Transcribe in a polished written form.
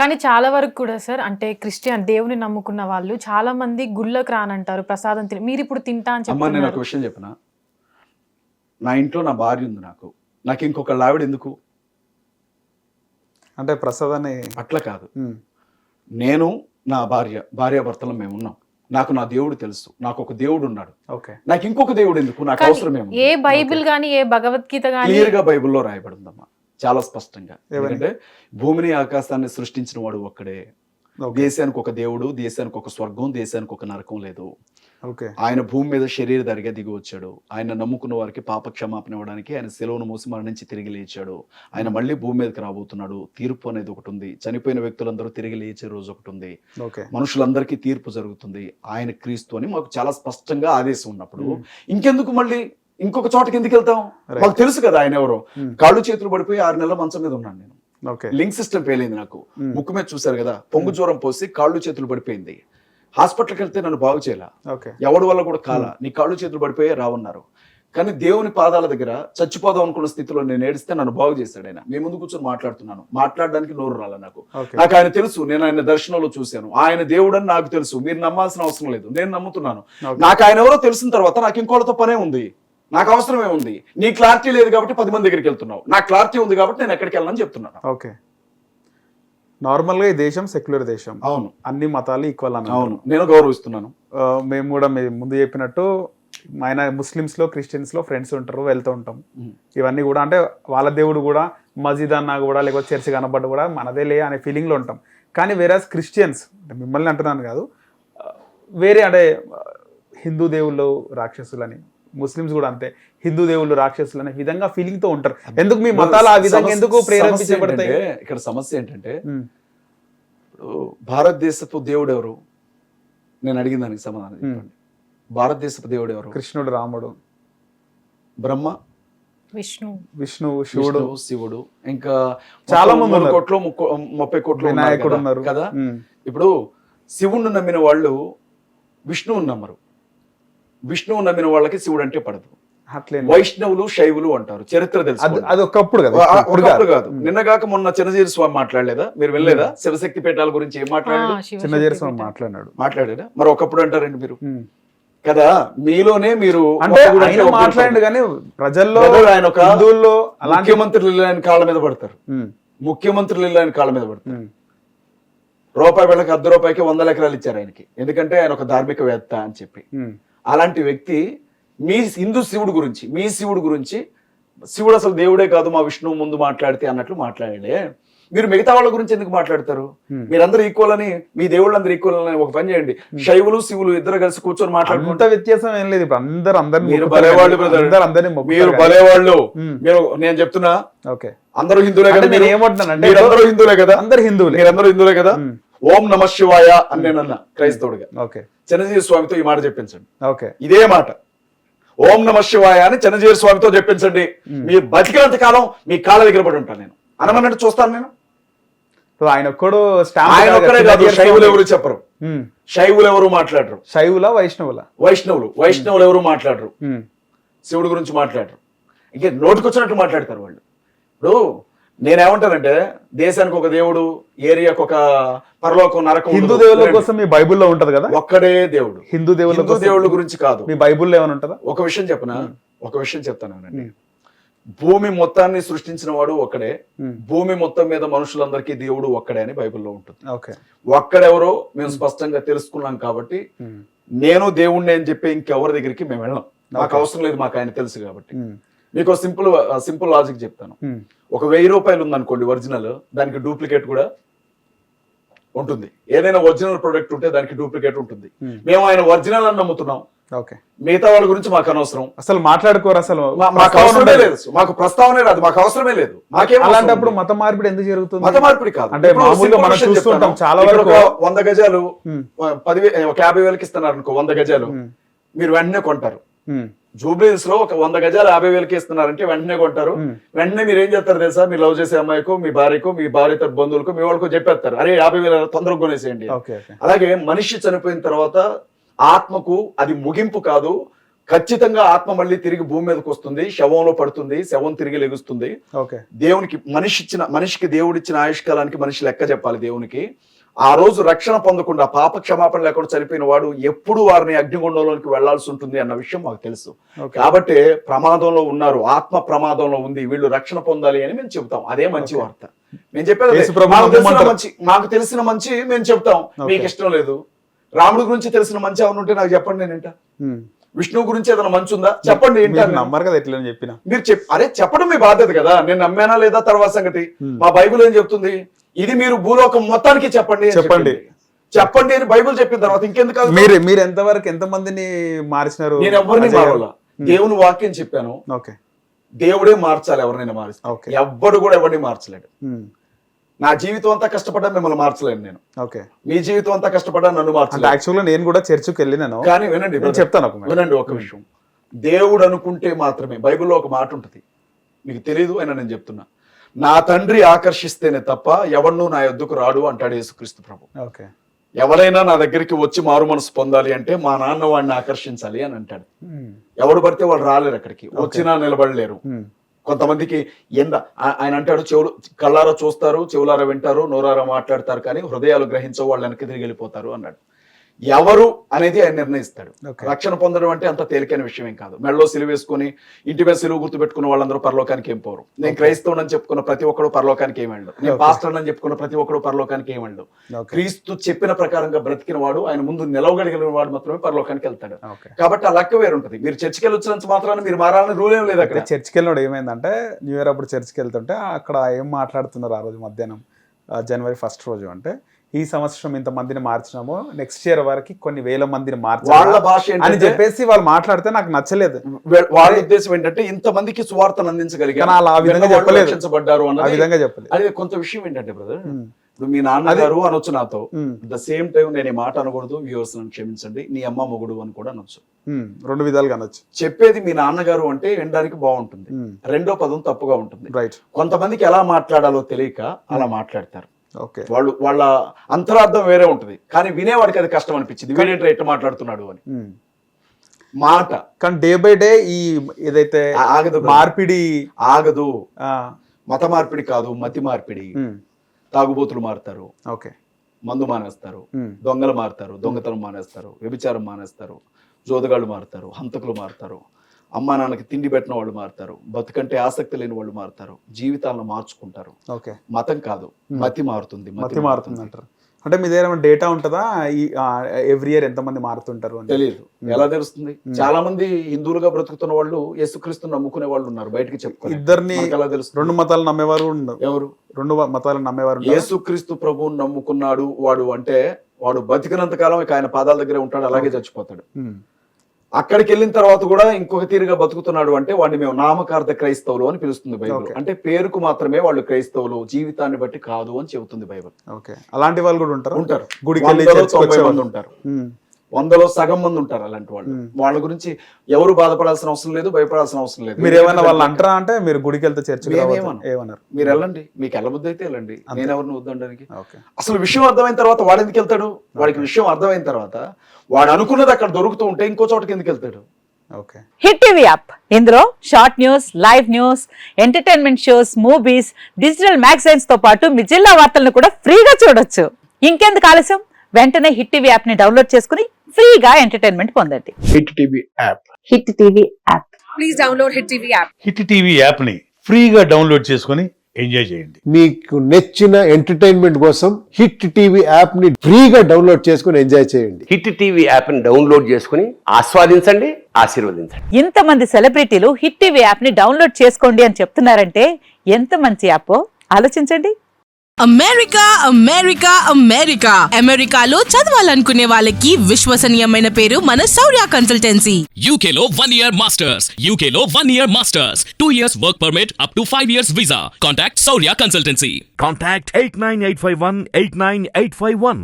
కానీ చాలా వరకు కూడా సార్ అంటే క్రిస్టియన్ దేవుని నమ్ముకున్న వాళ్ళు చాలా మంది గుళ్ళకి రానంటారు ప్రసాదం తిని మీరు ఇప్పుడు తింటా అని అమ్మ నేను ఒక చెప్తున్నారు. విషయం చెప్పిన, నా ఇంట్లో నా భార్య ఉంది, నాకు ఇంకొక ఆవిడ ఎందుకు? అంటే ప్రసాదాన్ని అట్లా కాదు. నేను నా భార్యాభర్తలు మేము ఉన్నాం. నాకు నా దేవుడు తెలుసు, నాకు ఒక దేవుడు ఉన్నాడు. ఓకే, నాకు ఇంకొక దేవుడు ఎందుకు? నాకు కానీ అవసరం ఏముంది? ఏ బైబిల్ గానీ ఏ భగవద్గీత గానీ క్లియర్ గా బైబిల్లో రాయబడిందమ్మా, చాలా స్పష్టంగా. ఏమని? ఎందుకంటే భూమిని ఆకాశాన్ని సృష్టించిన వాడు ఒక్కడే. ఓకే, దేశానికి ఒక దేవుడు, దేశానికి ఒక స్వర్గం, దేశానికి ఒక నరకం లేదు. ఓకే, ఆయన భూమి మీద శరీరధారిగా దిగి వచ్చాడు. ఆయన నమ్ముకున్న వారికి పాప క్షమాపణ ఇవ్వడానికి ఆయన శిలువను మోసి మరణించి తిరిగి లేచాడు. ఆయన మళ్ళీ భూమి మీదకి రాబోతున్నాడు. తీర్పు అనేది ఒకటి ఉంది. చనిపోయిన వ్యక్తులందరూ తిరిగి లేచే రోజు ఒకటి ఉంది. ఓకే, మనుషులందరికీ తీర్పు జరుగుతుంది. ఆయన క్రీస్తు అని మాకు చాలా స్పష్టంగా ఆదేశం ఉన్నప్పుడు ఇంకెందుకు మళ్ళీ ఇంకొక చోటకి ఎందుకు వెళ్తాం? మాకు తెలుసు కదా ఆయన ఎవరో. కాళ్ళు చేతులు పడిపోయి 6 నెలల మంచం మీద ఉన్నాను నేను. ఓకే, లింక్ సిస్టమ్ పేలింది నాకు. ముక్కు మీద చూసారు కదా, పొంగు జ్వరం పోసి కాళ్ళు చేతులు పడిపోయింది. హాస్పిటల్కి వెళ్తే నన్ను బాగు చేయాల, ఓకే, ఎవడి వల్ల కూడా కాల. నీ కాళ్ళు చేతులు పడిపోయే రావన్నారు. కానీ దేవుని పాదాల దగ్గర చచ్చిపోదాం అనుకున్న స్థితిలో నేను ఏడిస్తే నన్ను బాగు చేశాడు ఆయన. మీ ముందు కూర్చొని మాట్లాడుతున్నాను, మాట్లాడడానికి నోరు రాల నాకు. ఓకే, నాకు ఆయన తెలుసు, నేను ఆయన దర్శనంలో చూశాను. ఆయన దేవుడు అని నాకు తెలుసు. మీరు నమ్మాల్సిన అవసరం లేదు, నేను నమ్ముతున్నాను. ఓకే. నాకు ఆయన ఎవరో తెలిసిన తర్వాత నాకు ఇంకోళ్ళతో పనే ఉంది. నాకు అవసరమే ఉంది. నీ క్లారిటీ లేదు కాబట్టి 10 మంది దగ్గరికి వెళ్తున్నావు. నాకు క్లారిటీ ఉంది కాబట్టి నేను ఎక్కడికి వెళ్ళాలని చెప్తున్నాను. ఓకే. నార్మల్గా ఈ దేశం సెక్యులర్ దేశం, అవును, అన్ని మతాలు ఈక్వల్ అని. అవును, నేను గౌరవిస్తున్నాను. మేము కూడా ముందు చెప్పినట్టు ఆయన ముస్లిమ్స్ లో క్రిస్టియన్స్ లో ఫ్రెండ్స్ ఉంటారు, వెళ్తూ ఉంటాం. ఇవన్నీ కూడా అంటే వాళ్ళ దేవుడు కూడా మస్జిద్ అన్నా కూడా లేకపోతే చర్చ్ కనబడ్డ కూడా మనదేలే అనే ఫీలింగ్ లో ఉంటాం. కానీ వేరే క్రిస్టియన్స్ అంటే మిమ్మల్ని అంటున్నాను కాదు, వేరే అంటే హిందూ దేవుళ్ళు రాక్షసులని, ముస్లిమ్స్ కూడా అంతే హిందూ దేవుళ్ళు రాక్షసులు అనే విధంగా ఫీలింగ్ తో ఉంటారు. ఎందుకు మీ మతాలు ఆ విధంగా ఎందుకు ప్రేరేపించబడతాయి? ఇక్కడ సమస్య ఏంటంటే ఇప్పుడు భారతదేశపు దేవుడు ఎవరు? నేను అడిగిన దానికి సమాధానం చెప్పండి. భారతదేశపు దేవుడు ఎవరు? కృష్ణుడు, రాముడు, బ్రహ్మ, విష్ణువు, శివుడు, ఇంకా చాలా మంది 3 కోట్లు 30 కోట్లు వినాయకుడు ఉన్నారు కదా. ఇప్పుడు శివుణ్ణి నమ్మిన వాళ్ళు విష్ణువుని నమ్మరు. విష్ణువు నమ్మిన వాళ్ళకి శివుడు అంటే పడదు. అట్లే వైష్ణవులు, శైవులు అంటారు. చరిత్ర తెలుసు. అది ఒకప్పుడు కదా, ఒకప్పుడు కాదు. నిన్నగాక మొన్న చిన్నజీరి స్వామి మాట్లాడలేదా? మీరు వెళ్ళలేదా? శివశక్తి పీఠాల గురించి ఏం మాట్లాడాడు? చిన్నజీరి స్వామి మాట్లాడాడా? మరి ఒకప్పుడు అంటారండి మీరు కదా. మీలోనే మీరు అంటే ఆయన మాట్లాడండి కానీ ప్రజల్లో ఆయన ఒక హిందువుల్లో ముఖ్యమంత్రులు ఆయన కాళ్ళ మీద పడతారు. ముఖ్యమంత్రులు ఆయన కాళ్ళ మీద పడతారు. రూపాయి వెళ్ళకి ₹1 100 ఎకరాలు ఇచ్చారు ఆయనకి. ఎందుకంటే ఆయన ఒక ధార్మికవేత్త అని చెప్పి. అలాంటి వ్యక్తి మీ హిందూ శివుడు గురించి, మీ శివుడు గురించి, శివుడు అసలు దేవుడే కాదు మా విష్ణువు ముందు మాట్లాడితే అన్నట్లు మాట్లాడే. మీరు మిగతా వాళ్ళ గురించి ఎందుకు మాట్లాడతారు? మీరందరూ ఈక్వల్ అని, మీ దేవుళ్ళందరూ ఈక్వల్ అని ఒక పని చేయండి. శైవులు శివులు ఇద్దరు కలిసి కూర్చొని మాట్లాడుకుంటే వ్యత్యాసం ఏం లేదు. అందరు మీరు బలేవాళ్ళు, మీరు బలేవాళ్ళు. మీరు నేను చెప్తున్నా అందరూ హిందువులే కదా. నేను ఏమంటున్నానంటే మీరందరూ హిందువులే కదా. అందరు హిందువులే, మీరందరూ హిందువులే కదా. ఓం నమ శివాయ అని నేను అన్నా క్రైస్తవుడిగా. చిన్నజీవి స్వామితో ఈ మాట చెప్పించండి. ఇదే మాట ఓం నమ శివాయ అని చిన్నజీవి స్వామితో చెప్పించండి. మీరు బతికినంత కాలం మీ కాళ్ళ దగ్గర పడి ఉంటాను నేను. అనమన్నట్టు చూస్తాను నేను. ఆయన ఒక్కడు ఆయన ఒక్కడే కాదు, శైవులు ఎవరు చెప్పరు. శైవులు ఎవరు మాట్లాడరు. శైవుల వైష్ణవులు ఎవరు మాట్లాడరు. శివుడి గురించి మాట్లాడరు. ఇంకే నోటికొచ్చినట్టు మాట్లాడతారు వాళ్ళు. ఇప్పుడు నేనేమంటానంటే దేశానికి ఒక దేవుడు, ఏరియాకి ఒక పరలోకం, నరకం. హిందూ దేవుళ్ళ కోసం మీ బైబుల్లో ఉంటది కదా ఒక్కడే దేవుడు. హిందూ దేవుళ్ళ గురించి కాదు. మీ బైబుల్లో ఏమైనా ఉంటుందా? ఒక విషయం చెప్తాను. భూమి మొత్తాన్ని సృష్టించిన వాడు ఒక్కడే. భూమి మొత్తం మీద మనుషులందరికీ దేవుడు ఒక్కడే అని బైబిల్లో ఉంటుంది. ఒక్కడెవరో మేము స్పష్టంగా తెలుసుకున్నాం కాబట్టి నేను దేవుణ్ణి అని చెప్పి ఇంకెవరి దగ్గరికి మేము వెళ్ళాం. మాకు అవసరం లేదు, మాకు ఆయన తెలుసు కాబట్టి. మీకు సింపుల్ లాజిక్ చెప్తాను. ఒక ₹1000 ఉందనుకోండి ఒరిజినల్, దానికి డూప్లికేట్ కూడా ఉంటుంది. ఏదైనా ఒరిజినల్ ప్రొడక్ట్ ఉంటే దానికి డూప్లికేట్ ఉంటుంది. మేము ఆయన ఒరిజినల్ అని నమ్ముతున్నాం. మిగతా వాళ్ళ గురించి మాకు అనవసరం. అసలు మాట్లాడుకోరు. అసలు మాకు అవసరమే లేదు. మాకు ప్రస్తావనే రాదు. మాకు అవసరమే లేదు. అలాంటప్పుడు మత మార్పిడి ఎందుకు జరుగుతుంది? మత మార్పిడి కాదు. అంటే మామూలుగా మనం చూస్తుంటాం చాలా వరకు 100 గజాలు 50,000కి ఇస్తున్నారు అనుకో. 100 గజాలు మీరు వెంటనే కొంటారు. జూబ్లీస్ లో ఒక 100 గజాలు 50,000కి ఇస్తున్నారంటే వెంటనే కొంటారు. వెంటనే మీరు ఏం చేస్తారు తెలుసా? మీరు లవ్ చేసే అమ్మాయికో, మీ భార్యకో, మీ భార్య తరపు బంధువులకు, మీ వాళ్ళకు చెప్పేస్తారు, అరే 50,000 తొందరగా కొనేసేయండి. అలాగే మనిషి చనిపోయిన తర్వాత ఆత్మకు అది ముగింపు కాదు, ఖచ్చితంగా ఆత్మ మళ్ళీ తిరిగి భూమి మీదకి వస్తుంది, శవంలో పడుతుంది, శవం తిరిగి లెగుస్తుంది. ఓకే. దేవునికి మనిషికి దేవుడిచ్చిన ఆయుష్కాలానికి మనిషి లెక్క చెప్పాలి దేవునికి. ఆ రోజు రక్షణ పొందకుండా పాప క్షమాపణ లేకుండా చనిపోయిన వాడు ఎప్పుడు వారిని అగ్నిగుండంలోనికి వెళ్లాల్సి ఉంటుంది అన్న విషయం మాకు తెలుసు. కాబట్టి ప్రమాదంలో ఉన్నారు, ఆత్మ ప్రమాదంలో ఉంది, వీళ్ళు రక్షణ పొందాలి అని మేము చెబుతాం. అదే మంచి వార్త. మేము చెప్పేది మాకు తెలిసిన మంచి మేము చెప్తాం. మీకు ఇష్టం లేదు, రాముడి గురించి తెలిసిన మంచి ఏమైనా ఉంటే నాకు చెప్పండి, నేను వింటా. విష్ణువు గురించి ఏదైనా మంచి ఉందా చెప్పండి. నమ్మరు కదా ఎట్లా చెప్పిన మీరు అరే చెప్పడం మీ బాధ్యత కదా. నేను నమ్మానా లేదా తర్వాత సంగతి. మా బైబిల్ ఏం చెప్తుంది, ఇది మీరు భూలోకం మొత్తానికి చెప్పండి అని బైబిల్ చెప్పిన తర్వాత ఇంకెందుకు. మీరు ఎంతవరకు ఎంతమందిని మార్చినారు? నేను ఎవరిని మారాల, దేవుని వాక్యం చెప్పాను. దేవుడే మార్చాలి ఎవరినైనా మారిస్తే. ఎవ్వడు కూడా ఎవరిని మార్చలేడు. నా జీవితం అంతా కష్టపడ్డా మిమ్మల్ని మార్చలేను నేను. మీ జీవితం అంతా కష్టపడ్డా నన్ను మార్చలేదు. యాక్చువల్గా నేను కూడా చర్చికి వెళ్ళినాను. కానీ వినండి, చెప్తాను వినండి ఒక విషయం. దేవుడు అనుకుంటే మాత్రమే, బైబిల్లో ఒక మాట ఉంటుంది, మీకు తెలియదు అయినా నేను చెప్తున్నా, నా తండ్రి ఆకర్షిస్తేనే తప్ప ఎవరినూ నా యొద్దకు రాడు అంటాడు యేసుక్రీస్తు ప్రభు. ఎవరైనా నా దగ్గరికి వచ్చి మారు మనసు పొందాలి అంటే మా నాన్న వాడిని ఆకర్షించాలి అని అంటాడు. ఎవడు పడితే వాళ్ళు రాలేరు, అక్కడికి వచ్చినా నిలబడలేరు. కొంతమందికి ఆయన అంటాడు, కళ్ళారా చూస్తారు, చెవులారా వింటారు, నోరారా మాట్లాడతారు, కానీ హృదయాలు గ్రహించవు, వాళ్ళు వెనక్కి తిరిగి వెళ్ళిపోతారు అన్నాడు. ఎవరు అనేది ఆయన నిర్ణయిస్తాడు. రక్షణ పొందడం అంటే అంత తేలికైన విషయం ఏం కాదు. మెడలో సిలువ వేసుకుని ఇంటి మీద సిలువ గుర్తు పెట్టుకున్న వాళ్ళందరూ పరలోకానికి ఏం పోరు. నేను క్రైస్తవుని చెప్పుకున్న ప్రతి ఒక్కడు పరలోకానికి ఏం వెళ్ళడు. నేను పాస్టర్ అని చెప్పుకున్న ప్రతి ఒక్కడు పరలోకానికి ఏం వెళ్ళడు. క్రీస్తు చెప్పిన ప్రకారంగా బ్రతికిన వాడు, ఆయన ముందు నిలవగలిగిన వాడు మాత్రమే పరలోకానికి వెళ్తాడు. కాబట్టి ఆ లెక్క వేరుంటది. మీరు చర్చికి వెళ్ళి వచ్చినంత మాత్రాన్ని మీరు మారాలని రూల్ ఏం లేదు. అక్కడ చర్చికి వెళ్ళినప్పుడు ఏమైందంటే, న్యూ ఇయర్ అప్పుడు చర్చికి వెళ్తుంటే అక్కడ ఏం మాట్లాడుతున్నారు ఆ రోజు మధ్యాహ్నం, జనవరి 1 రోజు, అంటే ఈ సంవత్సరం ఇంత మందిని మార్చినాము, నెక్స్ట్ ఇయర్ వరకు కొన్ని వేల మందిని మార్చాలి అని చెప్పేసి వాళ్ళు మాట్లాడితే నాకు నచ్చలేదు. వాళ్ళ ఉద్దేశం ఏంటంటే ఇంత మందికి సువార్తను అందించగలిగారు, ఆ విధంగా చెప్పలేదు. ఆ విధంగా చెప్పలేదు. అదే కొంత విషయం ఏంటంటే బ్రదర్, ఇప్పుడు మీ నాన్నగారు అనొచ్చు నాతో, ద సేమ్ టైం నేను ఈ మాట అనకూడదు, వ్యూవర్స్ నన్ను క్షమించండి, నీ అమ్మ మొగుడు అని కూడా అనొచ్చు. 2 విధాలుగా అనొచ్చు. చెప్పేది మీ నాన్నగారు అంటే వినడానికి బాగుంటుంది, రెండో పదం తప్పుగా ఉంటుంది. కొంతమందికి ఎలా మాట్లాడాలో తెలియక అలా మాట్లాడతారు. వాళ్ళ అంతరార్థం వేరే ఉంటది, కానీ వినేవాడికి అది కష్టం అనిపించింది, వీడేంటి ఎట్లా మాట్లాడుతున్నాడు అని మాట. కానీ డే బై డే ఈ ఏదైతే ఆగదు, మార్పిడి ఆగదు. మత మార్పిడి కాదు, మతి మార్పిడి. తాగుబోతులు మారుతారు, మందు మానేస్తారు, దొంగలు మారుతారు, దొంగతనం మానేస్తారు, వ్యభిచారం మానేస్తారు, జోదగాళ్ళు మారుతారు, హంతకులు మారుతారు, అమ్మా నాన్నకి తిండి పెట్టిన వాళ్ళు మారుతారు, బతుకంటే ఆసక్తి లేని వాళ్ళు మారుతారు, జీవితాలను మార్చుకుంటారు. మతం కాదు, మతి మారుతుంది. మతి మారుతుంది అంటారు. అంటే మీ దగ్గర డేటా ఉంటుందా ఎవ్రీ ఇయర్ ఎంతమంది మారుతుంటారు అని? తెలియదు. ఎలా తెలుస్తుంది? చాలా మంది హిందువులుగా బ్రతుకుతున్న వాళ్ళు యేసుక్రీస్తుని నమ్ముకునే వాళ్ళు ఉన్నారు, బయటకి చెప్పుకోవాలి. ఇద్దరిని ఎలా తెలుస్తుంది? 2 మతాలు నమ్మేవారు ఎవరు? 2 మతాలు నమ్మేవారు. యేసుక్రీస్తు ప్రభువుని నమ్ముకున్నాడు వాడు అంటే వాడు బతికినంత కాలం ఆయన పాదాల దగ్గర ఉంటాడు, అలాగే చచ్చిపోతాడు. అక్కడికి వెళ్ళిన తర్వాత కూడా ఇంకొక తీరుగా బతుకుతున్నాడు అంటే వాడిని మేము నామకార్థ క్రైస్తవులు అని పిలుస్తుంది బైబిల్. అంటే పేరుకు మాత్రమే వాళ్ళు క్రైస్తవులు, జీవితాన్ని బట్టి కాదు అని చెబుతుంది బైబిల్. అలాంటి వాళ్ళు కూడా ఉంటారు. గుడికి 90 మంది ఉంటారు, 100లో సగం మంది ఉంటారు అలాంటి వాళ్ళు. వాళ్ళ గురించి ఎవరు బాధపడాల్సిన అవసరం లేదు, భయపడాల్సిన అవసరం లేదు. మీరు ఏమన్నా వాళ్ళు అంటారా? అంటే మీరు గుడికి వెళ్తే చర్చ ఏమన్నారు? మీరు వెళ్ళండి, మీకు వెళ్ళబుద్ధి అయితే వెళ్ళండి, నేను ఎవరిని వద్దనడానికి. అసలు విషయం అర్థమైన తర్వాత వాడు ఎందుకు వెళ్తాడు? వాడికి విషయం అర్థమైన తర్వాత వాడు అనుకున్నది అక్కడ దొరుకుతూ ఉంటే ఇంకో చోటకి ఎందుకు వెళ్తాడు? హిట్ టీవీ యాప్, ఇందులో short news, live news, entertainment shows, movies, digital magazines తో పాటు మీ జిల్లా వార్తలను కూడా ఫ్రీగా చూడొచ్చు. ఇంకెందుకు ఆలస్యం, వెంటనే హిట్ టీవీ యాప్ ని డౌన్లోడ్ చేసుకుని ఫ్రీగా ఎంటర్టైన్మెంట్ పొందండి. Hit TV app. Hit TV app. Please download hit TV app. Hit TV app ని ఫ్రీగా డౌన్లోడ్ చేసుకుని ఎంజాయ్ చేయండి. మీకు నచ్చిన ఎంటర్టైన్మెంట్ కోసం హిట్ టీవీ యాప్ ని ఫ్రీగా డౌన్లోడ్ చేసుకుని ఎంజాయ్ చేయండి. హిట్ టీవీ యాప్ ని డౌన్లోడ్ చేసుకుని ఆస్వాదించండి, ఆశీర్వదించండి. ఇంతమంది సెలబ్రిటీలు హిట్ టీవీ యాప్ ని డౌన్లోడ్ చేసుకోండి అని చెప్తున్నారంటే ఎంత మంచి యాప్ ఆలోచించండి. అమెరికా అమెరికా అమెరికా అమెరికాలో చదవాలనుకునే వాళ్ళకి విశ్వసనీయమైన పేరు మన శౌర్య కన్సల్టెన్సీ. UK లో 1 year masters, UK లో 1 year masters, 2 years work permit up to 5 years visa. Contact Saurya Consultancy. Contact 89851 89851.